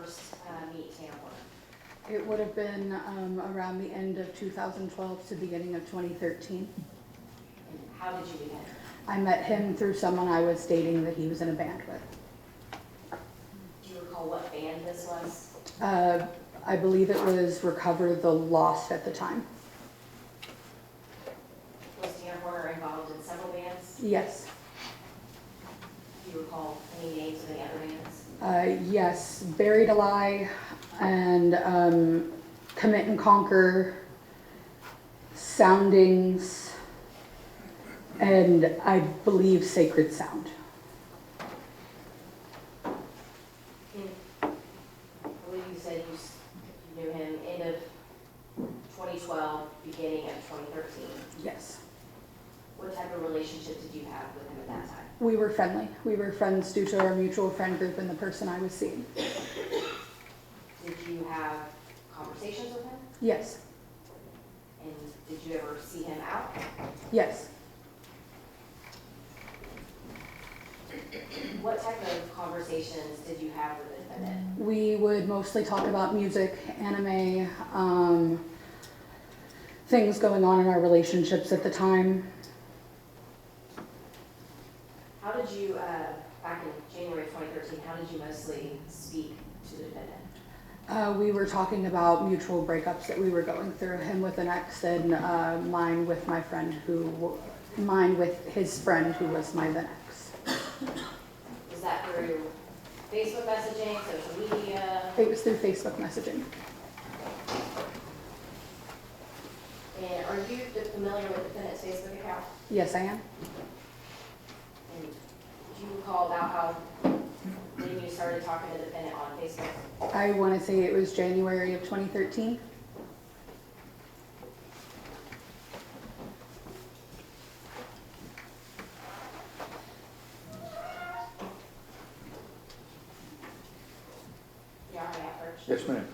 first meet Tanner Horner? It would have been around the end of 2012 to beginning of 2013. And how did you meet him? I met him through someone I was dating that he was in a band with. Do you recall what band this was? I believe it was Recover the Lost at the time. Was Tanner Horner involved in several bands? Yes. Do you recall any names of any other bands? Yes, Buried Alive and Commit and Conquer, Soundings, and I believe Sacred Sound. I believe you said you knew him end of 2012, beginning of 2013. Yes. What type of relationship did you have with him at that time? We were friendly. We were friends due to our mutual friend group and the person I was seeing. Did you have conversations with him? Yes. And did you ever see him out? Yes. What type of conversations did you have with the defendant? We would mostly talk about music, anime, things going on in our relationships at the time. How did you, back in January of 2013, how did you mostly speak to the defendant? We were talking about mutual breakups that we were going through, him with an ex and mine with his friend who was my then ex. Was that through Facebook messaging, social media? It was through Facebook messaging. And are you familiar with the defendant's Facebook account? Yes, I am. And do you recall about how when you started talking to the defendant on Facebook? I want to say it was January of 2013. Yeah, I have first. Yes, ma'am.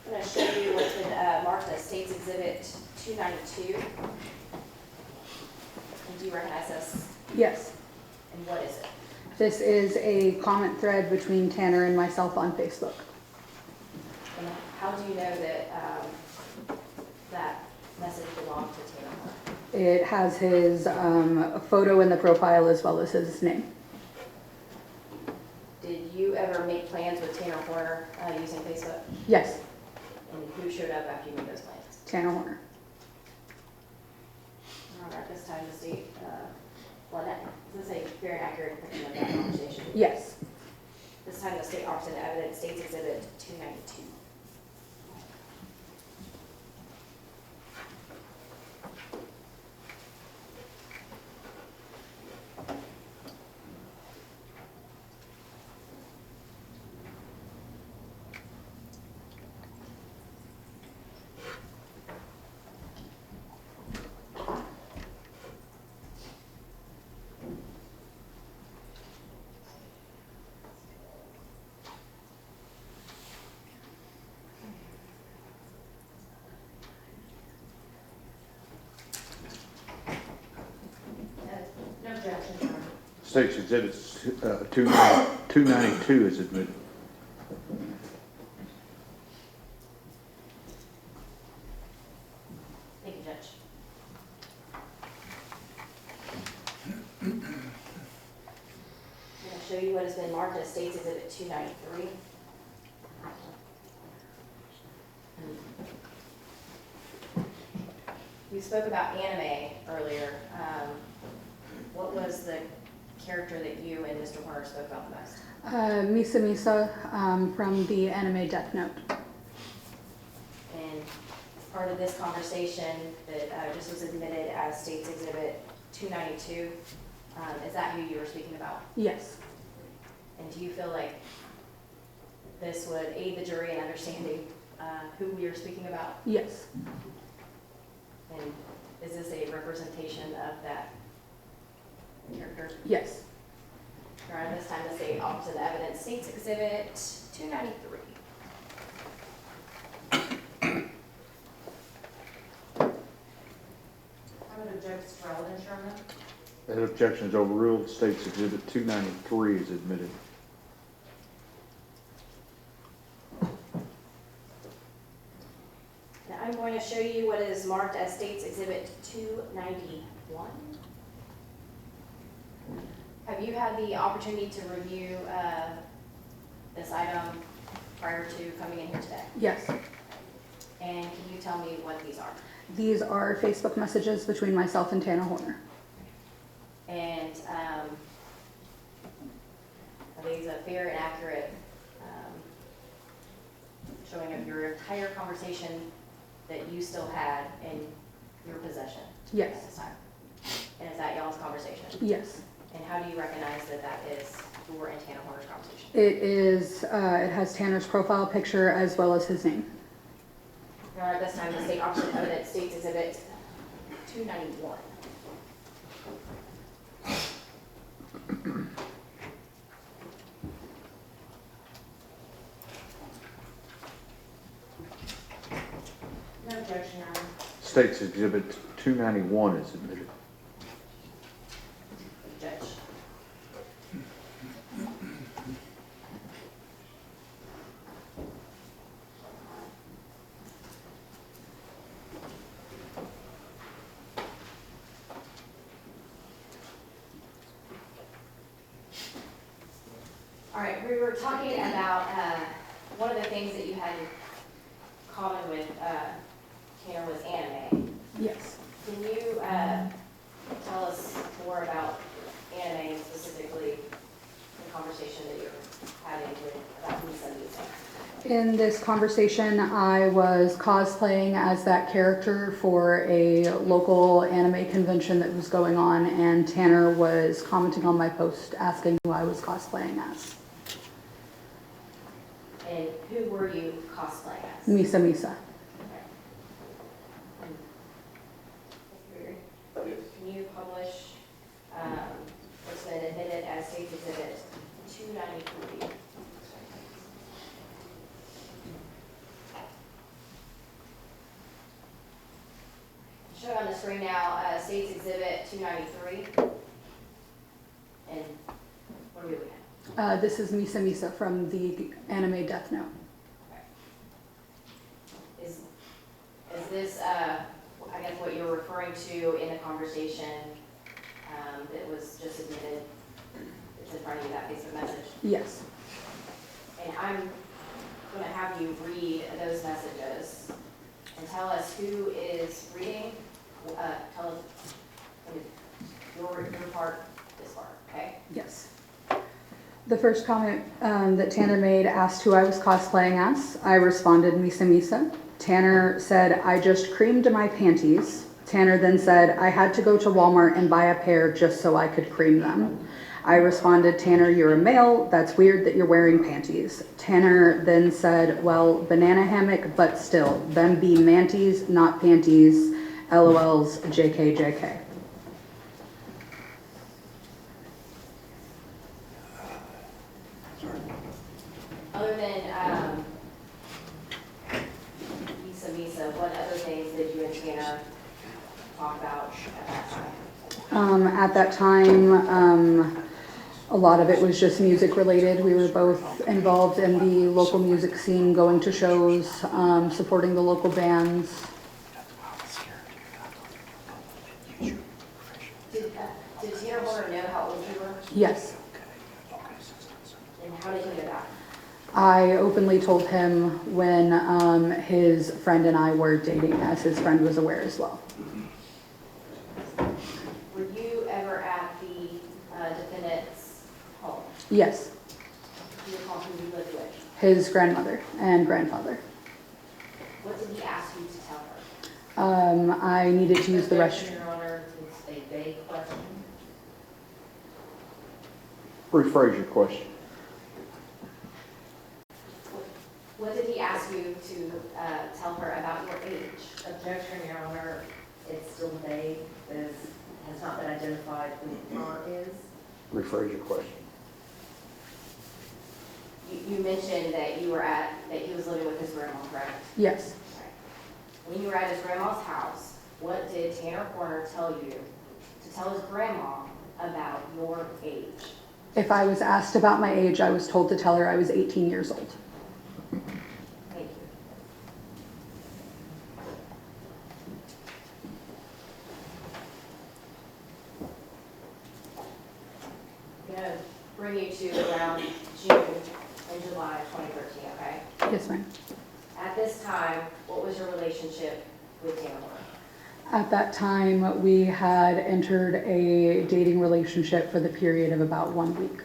I'm going to show you what's been marked as State's Exhibit 292. And do you recognize this? Yes. And what is it? This is a comment thread between Tanner and myself on Facebook. And how do you know that that message belonged to Tanner Horner? It has his photo in the profile as well as his name. Did you ever make plans with Tanner Horner using Facebook? Yes, And who showed up after you made those plans? Tanner Horner. All right, this time the state, this is a very accurate depiction of that conversation. Yes. This time the state offers in evidence State's Exhibit 292. No objection, Your Honor. State's Exhibit 292 is admitted. Thank you, Judge. I'm going to show you what has been marked as State's Exhibit 293. You spoke about anime earlier. What was the character that you and Mr. Horner spoke about the most? Misa Misa from the anime Death Note. And part of this conversation that just was admitted as State's Exhibit 292, is that who you were speaking about? Yes. And do you feel like this would aid the jury in understanding who we are speaking about? Yes. And is this a representation of that character? Yes. Your Honor, this time the state offers in evidence State's Exhibit 293. objects relevant, Sherman? That objection is overruled. State's Exhibit 293 is admitted. Now I'm going to show you what is marked as State's Exhibit 291. Have you had the opportunity to review this item prior to coming in here today? Yes. And can you tell me what these are? These are Facebook messages between myself and Tanner Horner. And are these a fair and accurate showing of your entire conversation that you still had in your possession at Yes. this time? And is that y'all's conversation? Yes. And how do you recognize that that is your and Tanner Horner's conversation? It is, it has Tanner's profile picture as well as his name. Your Honor, at this time, the state opposite evidence, State's Exhibit 291. No objection, Your Honor. State's Exhibit 291 is admitted. Judge. All right, we were talking about one of the things that you had in common with Tanner was anime. Yes. Can you tell us more about anime, specifically the conversation that you're having with about Lisa Lisa? In this conversation, I was cosplaying as that character for a local anime convention that was going on, and Tanner was commenting on my post asking who I was cosplaying as. And who were you cosplaying as? Misa Misa. Okay. Can you publish what's been admitted as State's Exhibit 293? Showing on the screen now, State's Exhibit 293. And what are we looking at? This is Misa Misa from the anime Death Note. Is this, I guess, what you're referring to in the conversation that was just admitted? It's in front of you, that Facebook message? Yes. And I'm going to have you read those messages and tell us who is reading. Tell us your part, this part, okay? Yes. The first comment that Tanner made asked who I was cosplaying as. I responded, Misa Misa. Tanner said, I just creamed my panties. Tanner then said, I had to go to Walmart and buy a pair just so I could cream them. I responded, Tanner, you're a male. That's weird that you're wearing panties. Tanner then said, well, banana hammock, but still, them be manties, not panties. LOLs, JK, JK. Other than Misa Misa, what other things did you and Tanner talk about at that time? At that time, a lot of it was just music related. We were both involved in the local music scene, going to shows, supporting the local bands. Did Tanner Horner know how old you were? Yes. And how did he know that? I openly told him when his friend and I were dating, as his friend was aware as well. Were you ever at the defendant's home? Yes. Do you recall who you lived with? His grandmother and grandfather. What did he ask you to tell her? I needed to use the restroom. Your Honor, it's a vague question. Rephrase your question. What did he ask you to tell her about your age? Objection, Your Honor, it's still vague, as has not been identified who the parent is. Rephrase your question. You mentioned that that he was living with his grandma, correct? Yes. Right. When you were at his grandma's house, what did Tanner Horner tell you to tell his grandma about your age? If I was asked about my age, I was told to tell her I was 18 years old. Thank you. I'm gonna bring you to around June and July of 2013, okay? Yes, ma'am. At this time, what was your relationship with Tanner Horner? At that time, we had entered a dating relationship for the period of about 1 week.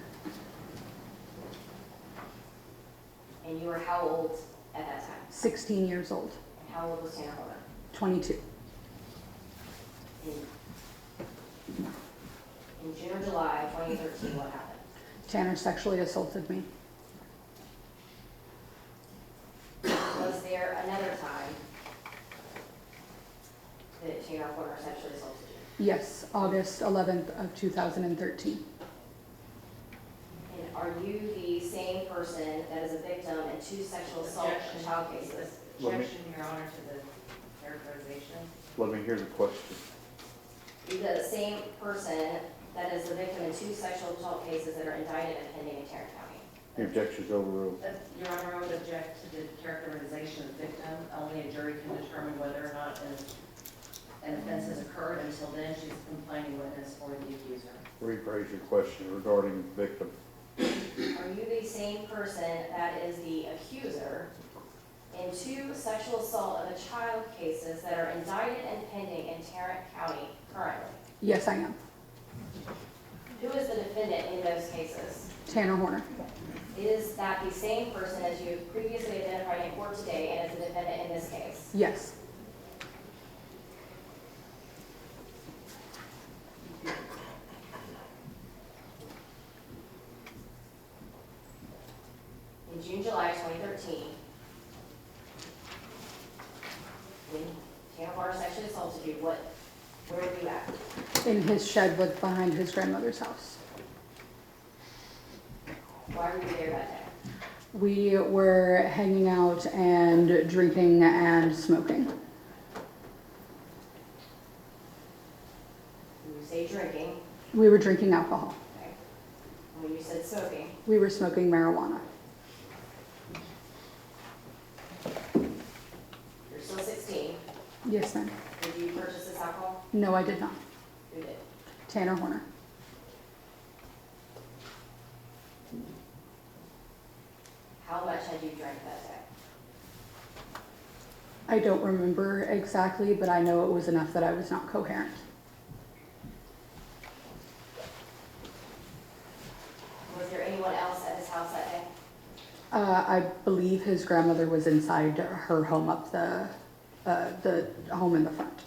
And you were how old at that time? 16 years old, And how old was Tanner Horner? 22. In June or July of 2013, what happened? Tanner sexually assaulted me. Was there another time that Tanner Horner sexually assaulted you? Yes, August 11th of 2013. And are you the same person that is a victim in 2 sexual assault Objection. child cases? Objection, Your Honor, to the characterization. Let me hear the question. Are you the same person that is the victim in 2 sexual assault cases that are indicted and pending in Tarrant County? The objection's overruled. Your Honor, I would object to the characterization of the victim. Only a jury can determine whether or not an offense has occurred. Until then, she's a complaining witness for the accuser. Rephrase your question regarding victim. Are you the same person that is the accuser in 2 sexual assault of a child cases that are indicted and pending in Tarrant County currently? Yes, I am. Who is the defendant in those cases? Tanner Horner. Is that the same person as you have previously identified in court today and as the defendant in this case? Yes. In June, July 2013, when Tanner Horner sexually assaulted you, where were you at? In his shed behind his grandmother's house. Why were you there that day? We were hanging out and drinking and smoking. When you say drinking, We were drinking alcohol. okay. And when you said smoking, We were smoking marijuana. you're still 16. Yes, ma'am. Did you purchase this alcohol? No, I did not. Who did? Tanner Horner. How much had you drank that day? I don't remember exactly, but I know it was enough that I was not coherent. Was there anyone else at his house that day? I believe his grandmother was inside her home up the home in the front.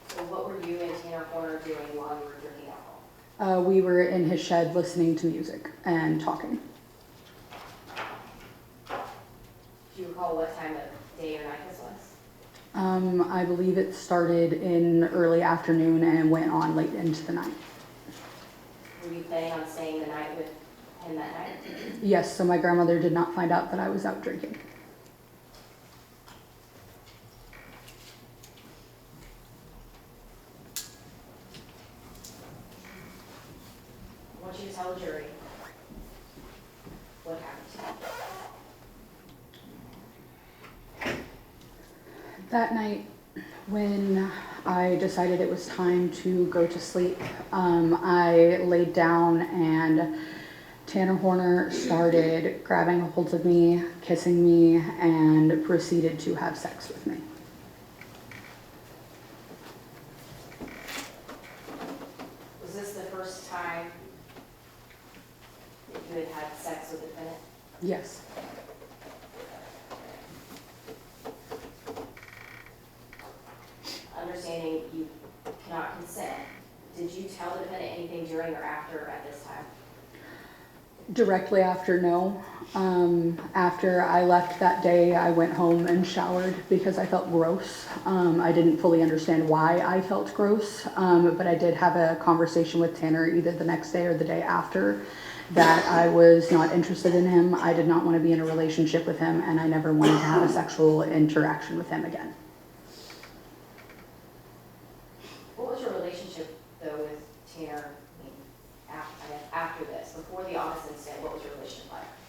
So what were you and Tanner Horner doing while you were drinking alcohol? We were in his shed listening to music and talking. Do you recall what time of day or night this was? I believe it started in early afternoon and went on late into the night. Were you planning on staying the night with him that night? Yes, so my grandmother did not find out that I was out drinking. I want you to tell the jury what happened. That night, when I decided it was time to go to sleep, I laid down and Tanner Horner started grabbing a hold of me, kissing me, and proceeded to have sex with me. Was this the first time that you had had sex with the defendant? Yes. Understanding you cannot consent, did you tell the defendant anything during or after at this time? Directly after, no. After I left that day, I went home and showered because I felt gross. I didn't fully understand why I felt gross, but I did have a conversation with Tanner either the next day or the day after that I was not interested in him. I did not want to be in a relationship with him, and I never wanted to have a sexual interaction with him again.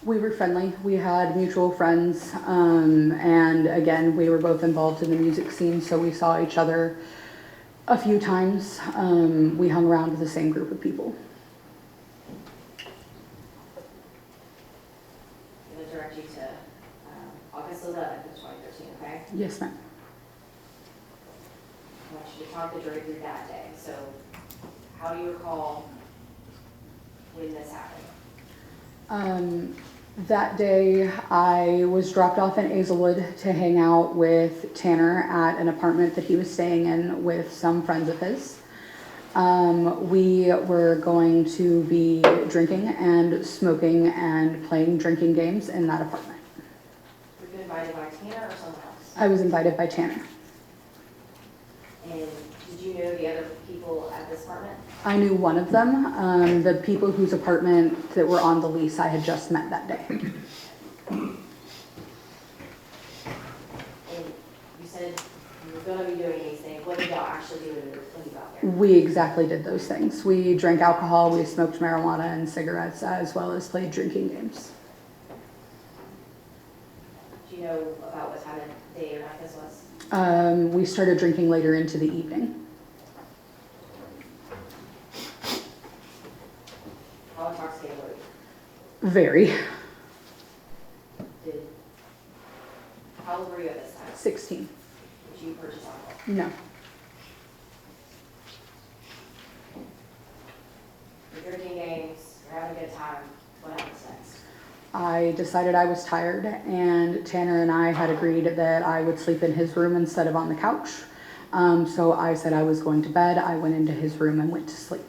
We were friendly. We had mutual friends, and again, we were both involved in the music scene, so we saw each other a few times. We hung around with the same group of people. I'm gonna direct you to August 11th of 2013, okay? Yes, ma'am. I want you to talk the jury through that day. So how do you recall when this happened? That day, I was dropped off in Hazelwood to hang out with Tanner at an apartment that he was staying in with some friends of his. We were going to be drinking and smoking and playing drinking games in that apartment. Were you invited by Tanner or someone else? I was invited by Tanner. And did you know the other people at this apartment? I knew one of them. The people whose apartment that were on the lease I had just met that day. And you said you were gonna be doing these things. What did y'all actually do when you got there? We exactly did those things. We drank alcohol, we smoked marijuana and cigarettes, as well as played drinking games. Do you know about what time of day or night this was? We started drinking later into the evening. How intoxicated were you? Very. How old were you at this time? 16. Did you purchase alcohol? No. You're drinking games, you're having a good time. What happens next? I decided I was tired, and Tanner and I had agreed that I would sleep in his room instead of on the couch. So I said I was going to bed. I went into his room and went to sleep.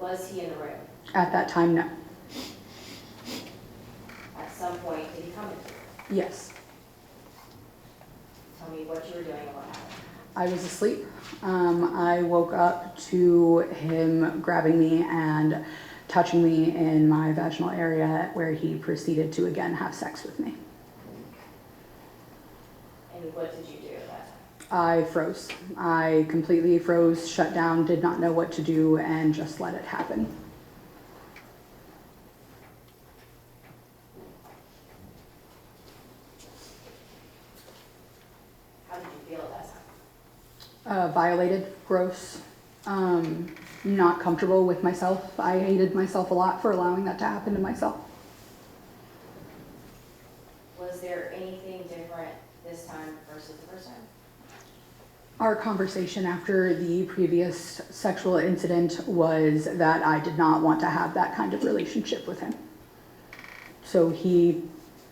Was he in the room? At that time, no. At some point, did he come into the room? Yes. Tell me what you were doing and what happened. I was asleep. I woke up to him grabbing me and touching me in my vaginal area, where he proceeded to again have sex with me. And what did you do at that time? I froze. I completely froze, shut down, did not know what to do, and just let it happen. How did you feel at that time? Violated, gross, not comfortable with myself. I hated myself a lot for allowing that to happen to myself. Was there anything different this time versus the first time? Our conversation after the previous sexual incident was that I did not want to have that kind of relationship with him. So he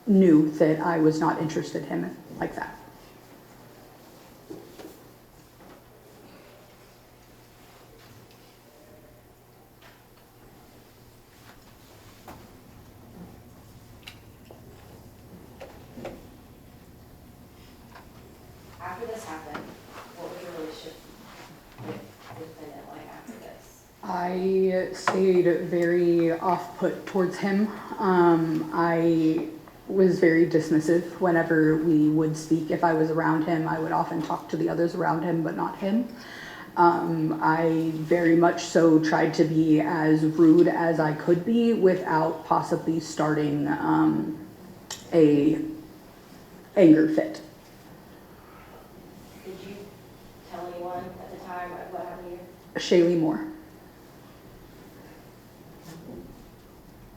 knew that I was not interested in him like that. After this happened, what was your relationship with the defendant like after this? I stayed very off-put towards him. I was very dismissive whenever we would speak. If I was around him, I would often talk to the others around him, but not him. I very much so tried to be as rude as I could be without possibly starting a anger fit. Did you tell anyone at the time what happened to you? Shaylee Moore.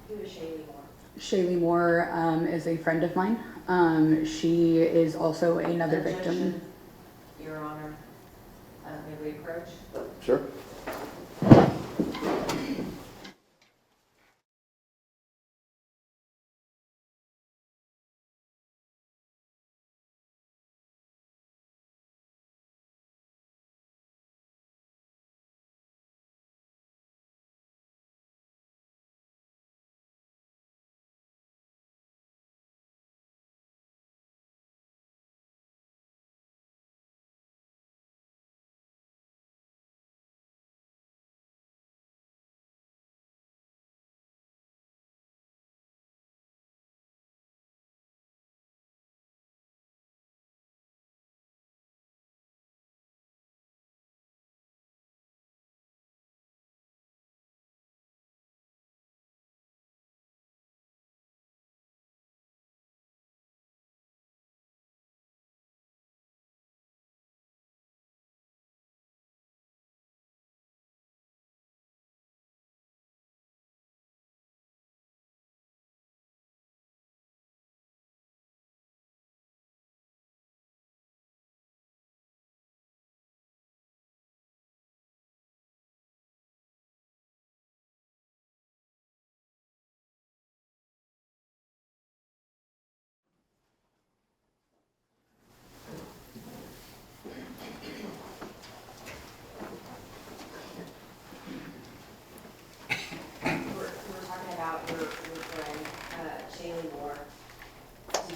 Who is Shaylee Moore? Shaylee Moore is a friend of mine. She is also another victim. Objection, Your Honor, may we approach? Sure.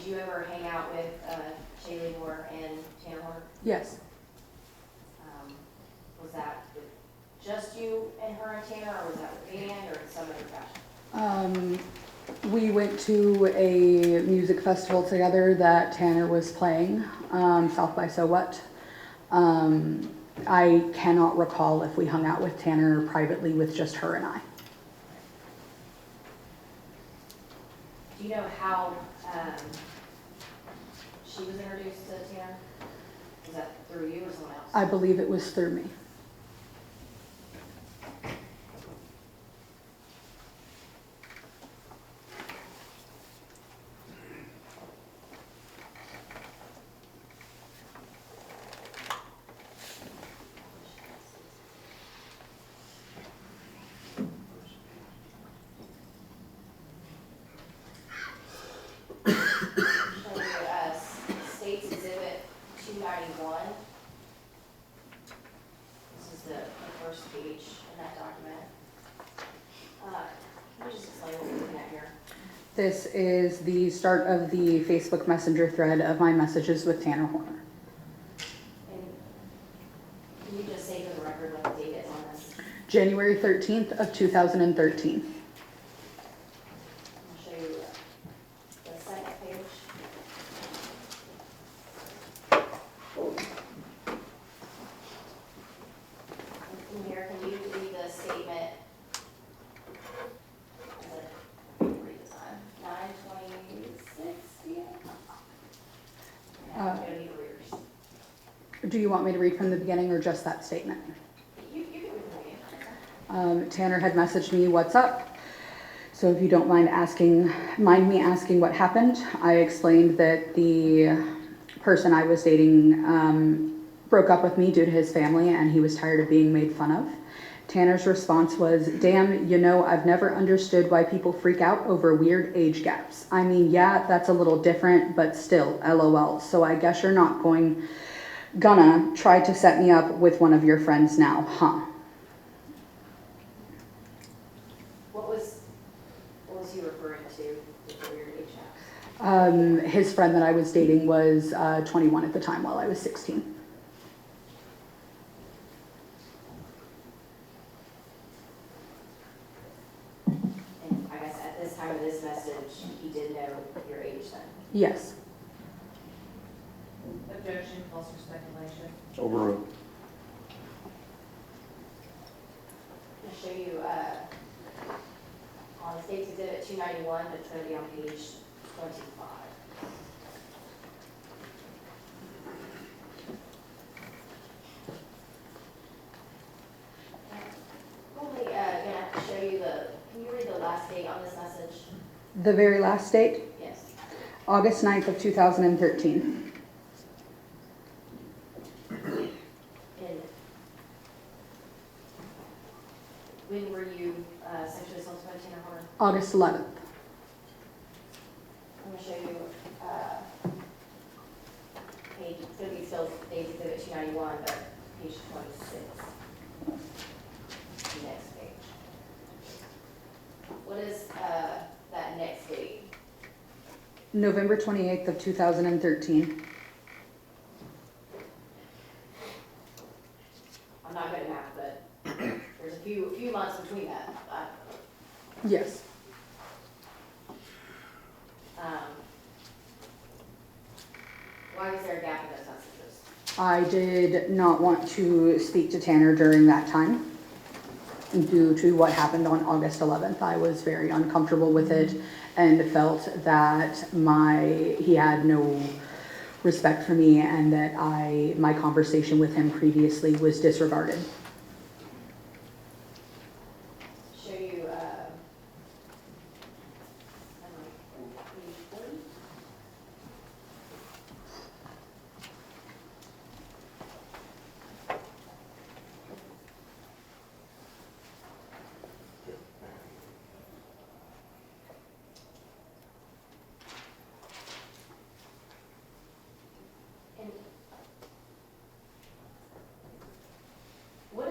did you ever hang out with Shaylee Moore and Tanner Horner? Yes. Was that with just you and her and Tanner, or was that with the band, or in some other fashion? We went to a music festival together that Tanner was playing, South by So What. I cannot recall if we hung out with Tanner privately with just her and I. Do you know how she was introduced to Tanner? Was that through you or someone else? I believe it was through me. States Exhibit 291. This is the first page in that document. Can you just explain what we're looking at here? This is the start of the Facebook Messenger thread of my messages with Tanner Horner. And can you just say for the record what the date is on this? January 13th of 2013. I'll show you the second page. And in here, can you read the statement? Read the time. 9:26 p.m. I'm gonna need readers. Do you want me to read from the beginning or just that statement? You can read from the beginning. Tanner had messaged me, "What's up?" So if you don't mind me asking what happened, I explained that the person I was dating broke up with me due to his family and he was tired of being made fun of. Tanner's response was, "Damn, you know, I've never understood why people freak out over weird age gaps. I mean, yeah, that's a little different, but still, LOL. So I guess you're not gonna try to set me up with one of your friends now, huh?" What was he referring to with the weird age gaps? His friend that I was dating was 21 at the time while I was 16. And I guess at this time of this message, he did know your age then. Yes. Objection, false or speculation. Overruled. I'll show you on State's Exhibit 291, but it's going to be on page 25. I'm only going to have to show you can you read the last date on this message? The very last date, Yes. August 9th of 2013. And when were you sexually assaulted by Tanner Horner? August 11th. I'm going to show you page, it's going to be still State's Exhibit 291, but page 26. Next page. What is that next date? November 28th of 2013. I'm not good at math, but there's a few months between that. Yes. Why was there a gap in those messages? I did not want to speak to Tanner during that time due to what happened on August 11th. I was very uncomfortable with it and felt that he had no respect for me and that my conversation with him previously was disregarded. Show you, what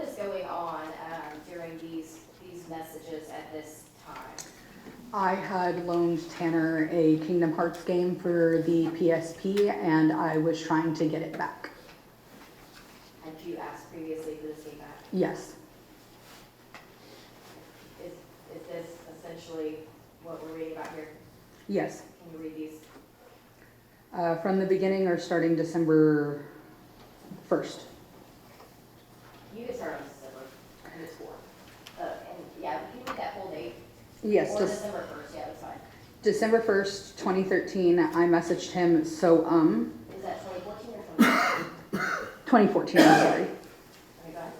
I had loaned Tanner a Kingdom Hearts game for the PSP, and I was trying to get it back. Had you asked previously for this game back? Yes. Is this essentially what we're reading about here? Yes. Can you read these? From the beginning or starting December 1st. You can start on December, and it's 4. And yeah, can you read that whole date? Yes. Or December 1st, yeah, that's fine. December 1st, 2013, I messaged him, Is that 2014 or 2014, I'm sorry. Okay, go ahead.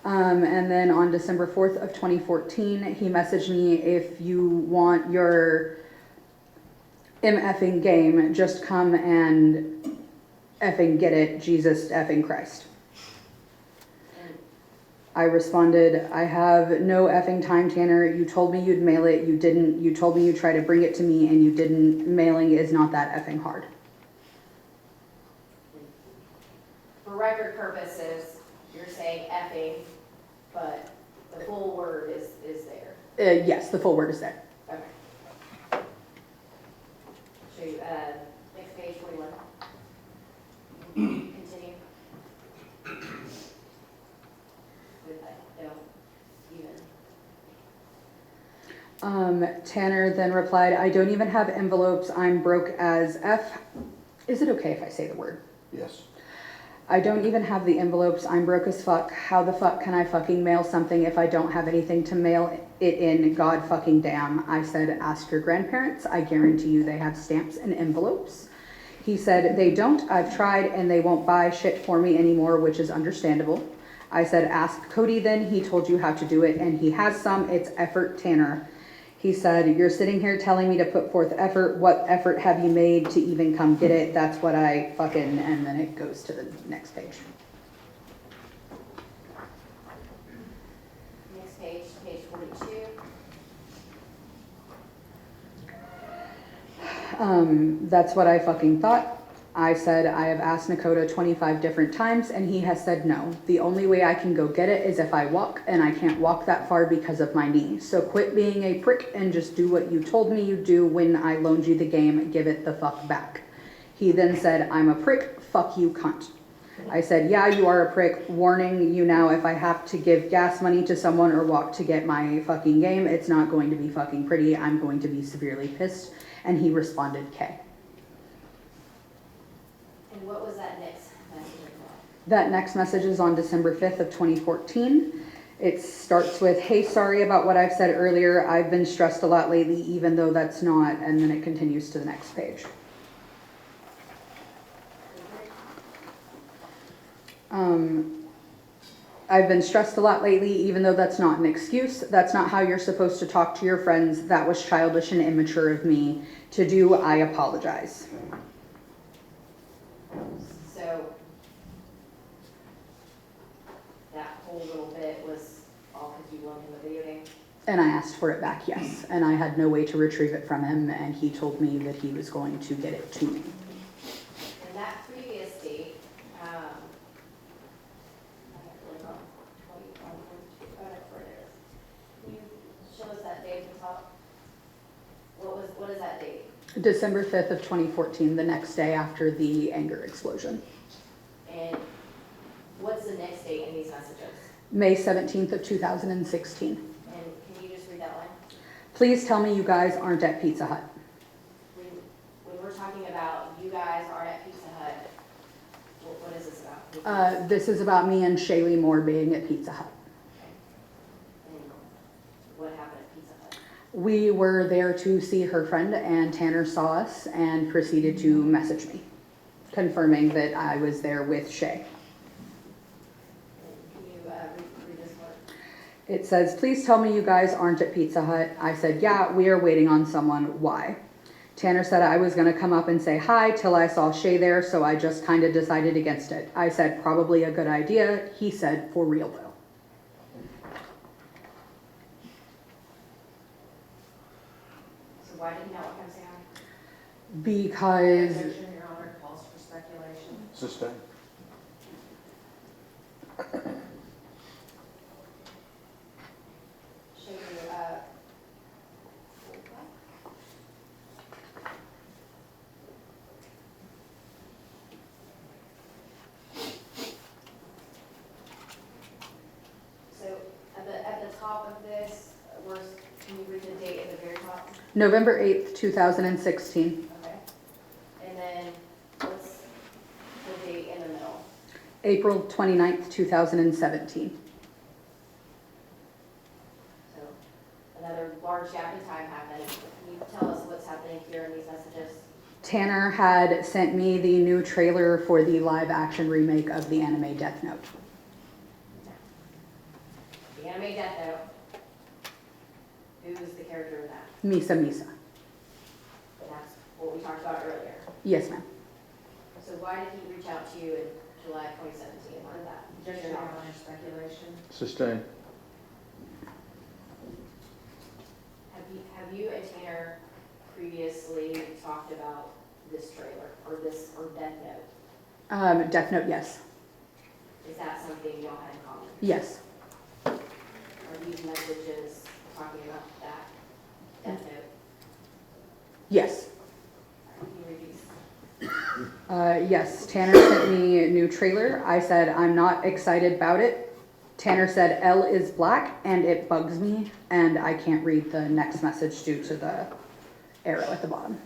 And then on December 4th of 2014, he messaged me, if you want your MFing game, just come and effing get it, Jesus effing Christ. I responded, I have no effing time, Tanner. You told me you'd mail it. You didn't. You told me you'd try to bring it to me and you didn't. Mailing is not that effing hard. For record purposes, you're saying effing, but the full word is there. Yes, the full word is there. Okay. Show you, next page, 41. Continue. With that, don't even. Tanner then replied, I don't even have envelopes. I'm broke as F. Is it okay if I say the word? Yes. I don't even have the envelopes. I'm broke as fuck. How the fuck can I fucking mail something if I don't have anything to mail it in? God fucking damn. I said, ask your grandparents. I guarantee you they have stamps and envelopes. He said, they don't. I've tried and they won't buy shit for me anymore, which is understandable. I said, ask Cody then. He told you how to do it and he has some. It's effort, Tanner. He said, you're sitting here telling me to put forth effort. What effort have you made to even come get it? That's what I fucking, and then it goes to the next page. Next page, page 42. That's what I fucking thought. I said, I have asked Nakota 25 different times and he has said no. The only way I can go get it is if I walk, and I can't walk that far because of my knee. So quit being a prick and just do what you told me you'd do when I loaned you the game. Give it the fuck back. He then said, I'm a prick. Fuck you, cunt. I said, yeah, you are a prick. Warning you now, if I have to give gas money to someone or walk to get my fucking game, it's not going to be fucking pretty. I'm going to be severely pissed. And he responded, K. And what was that next message about? That next message is on December 5th of 2014. It starts with, hey, sorry about what I've said earlier. I've been stressed a lot lately, even though that's not, and then it continues to the next page. I've been stressed a lot lately, even though that's not an excuse. That's not how you're supposed to talk to your friends. That was childish and immature of me to do. I apologize. So that whole little bit was all because you loaned him a video game? And I asked for it back, yes. And I had no way to retrieve it from him, and he told me that he was going to get it to me. And that previous date, I have to look on 20, where it is. Can you show us that date at the top? What is that date? December 5th of 2014, the next day after the anger explosion. And what's the next date in these messages? May 17th of 2016. And can you just read that line? Please tell me you guys aren't at Pizza Hut. When we're talking about you guys are at Pizza Hut, what is this about? This is about me and Shaylee Moore being at Pizza Hut. And what happened at Pizza Hut? We were there to see her friend, and Tanner saw us and proceeded to message me, confirming that I was there with Shay. Can you read this part? It says, please tell me you guys aren't at Pizza Hut. I said, yeah, we are waiting on someone. Why? Tanner said I was going to come up and say hi till I saw Shay there, so I just kind of decided against it. I said, probably a good idea. He said, for real though. So why did he not want to come say hi? Because Objection, Your Honor, calls for speculation. Sustain. Show you, full class? November 8th, 2016. Okay. And then what's the date in the middle? April 29th, 2017. So another large gap in time happened. Can you tell us what's happening here in these messages? Tanner had sent me the new trailer for the live action remake of the anime Death Note. The anime Death Note. Who's the character in that? Misa. And that's what we talked about earlier. Yes, ma'am. So why did he reach out to you in July 2017? What is that? Just your knowledge, speculation. Sustain. Have you and Tanner previously talked about this trailer or Death Note? Death Note, yes. Is that something y'all had in common? Yes. Are these messages talking about that Death Note? Yes. Can you read these? Yes, Tanner sent me a new trailer. I said, I'm not excited about it. Tanner said, L is black and it bugs me, and I can't read the next message due to the arrow at the bottom.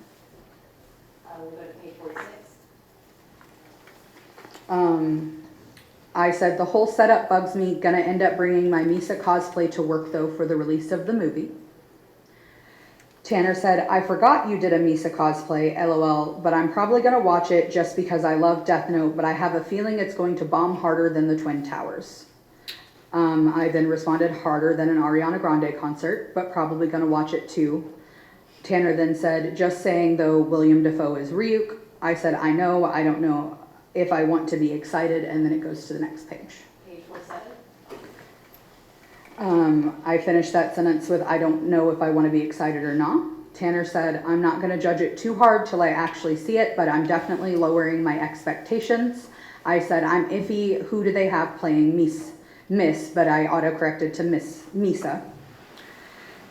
We'll go to page 46. I said, the whole setup bugs me. Gonna end up bringing my Misa cosplay to work though for the release of the movie. Tanner said, I forgot you did a Misa cosplay, LOL, but I'm probably gonna watch it just because I love Death Note, but I have a feeling it's going to bomb harder than the Twin Towers. I then responded, harder than an Ariana Grande concert, but probably gonna watch it too. Tanner then said, just saying though, William Dafoe is Ryuk. I said, I know, I don't know if I want to be excited, and then it goes to the next page. Page 47. I finished that sentence with, I don't know if I want to be excited or not. Tanner said, I'm not going to judge it too hard till I actually see it, but I'm definitely lowering my expectations. I said, I'm iffy. Who do they have playing Miss, but I autocorrected to Miss Misa.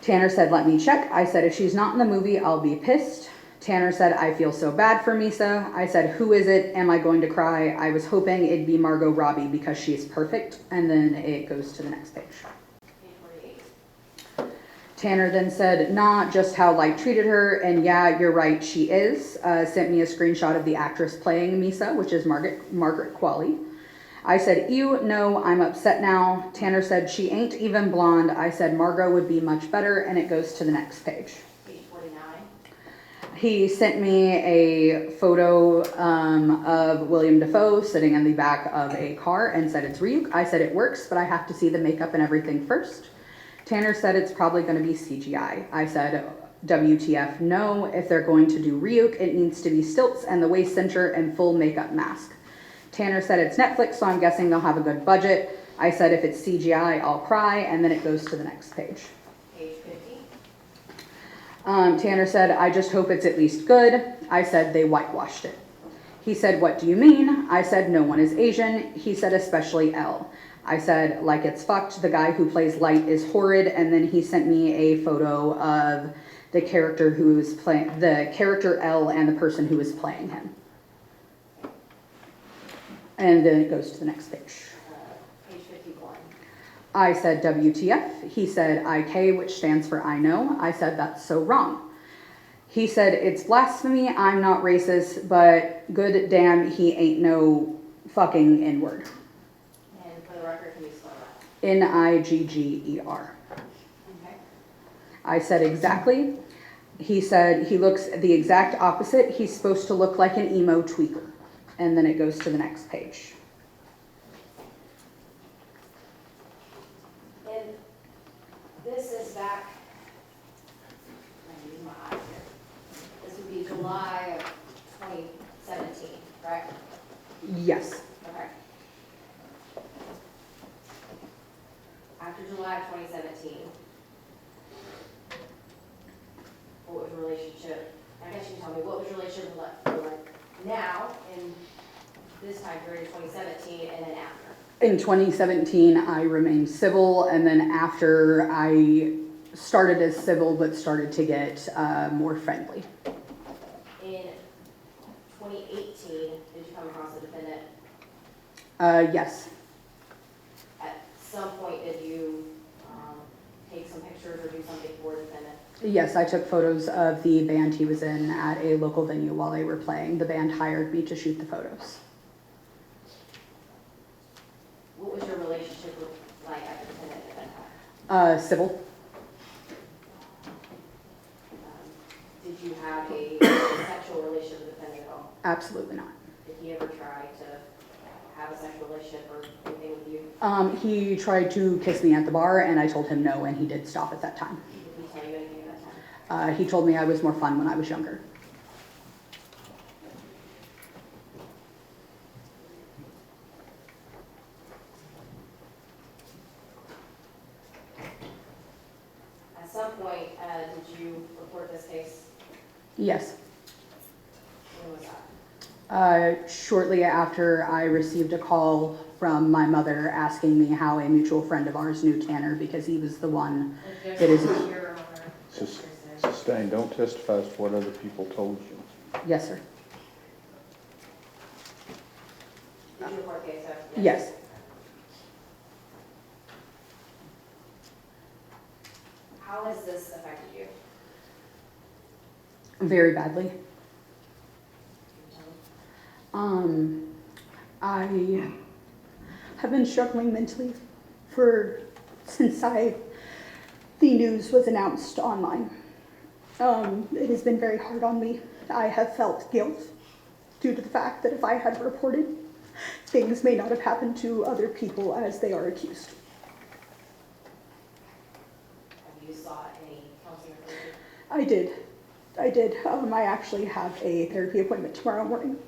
Tanner said, let me check. I said, if she's not in the movie, I'll be pissed. Tanner said, I feel so bad for Misa. I said, who is it? Am I going to cry? I was hoping it'd be Margot Robbie because she's perfect. And then it goes to the next page. Page 48. Tanner then said, nah, just how Light treated her. And yeah, you're right, she is. Sent me a screenshot of the actress playing Misa, which is Margaret Qualley. I said, ew, no, I'm upset now. Tanner said, she ain't even blonde. I said, Margot would be much better. And it goes to the next page. Page 49. He sent me a photo of William Dafoe sitting in the back of a car and said it's Ryuk. I said it works, but I have to see the makeup and everything first. Tanner said it's probably going to be CGI. I said, WTF, no. If they're going to do Ryuk, it needs to be stilts and the waist cincher and full makeup mask. Tanner said it's Netflix, so I'm guessing they'll have a good budget. I said if it's CGI, I'll cry, and then it goes to the next page. Page 50. Tanner said, I just hope it's at least good. I said, they whitewashed it. He said, what do you mean? I said, no one is Asian. He said, especially L. I said, like it's fucked. The guy who plays Light is horrid. And then he sent me a photo of the character who's playing, the character L and the person who is playing him. And then it goes to the next page. Page 51. I said WTF. He said IK, which stands for I know. I said that's so wrong. He said it's blasphemy. I'm not racist, but good damn, he ain't no fucking N-word. And for the record, can you spell that? Nigger. Okay. I said exactly. He said he looks the exact opposite. He's supposed to look like an emo tweaker. And then it goes to the next page. And this is back, I'm using my eyes here. This would be July of 2017, correct? Yes. Okay. After July of 2017, what was your relationship? I guess you can tell me, what was your relationship like now in this time period, 2017, and then after? In 2017, I remained civil, and then after I started as civil, but started to get more friendly. In 2018, did you come across a defendant? Yes. At some point, did you take some pictures or do something for the defendant? Yes, I took photos of the band he was in at a local venue while they were playing. The band hired me to shoot the photos. What was your relationship with, like, at the defendant at that time? Civil. Did you have a sexual relationship with the defendant at all? Absolutely not. Did he ever try to have a sexual relationship or anything with you? He tried to kiss me at the bar, and I told him no, and he did stop at that time. Did he tell you anything at that time? He told me I was more fun when I was younger. At some point, did you report this case? Yes. When was that? Shortly after I received a call from my mother asking me how a mutual friend of ours knew Tanner because he was the one that is. Sustained, don't testify as to what other people told you. Yes, sir. Did you report the case? Sir? Yes. How has this affected you? Very badly. Can you tell me? I have been struggling mentally since the news was announced online. It has been very hard on me. I have felt guilt due to the fact that if I had reported, things may not have happened to other people as they are accused. Have you sought any counseling or therapy? I did. I actually have a therapy appointment tomorrow morning.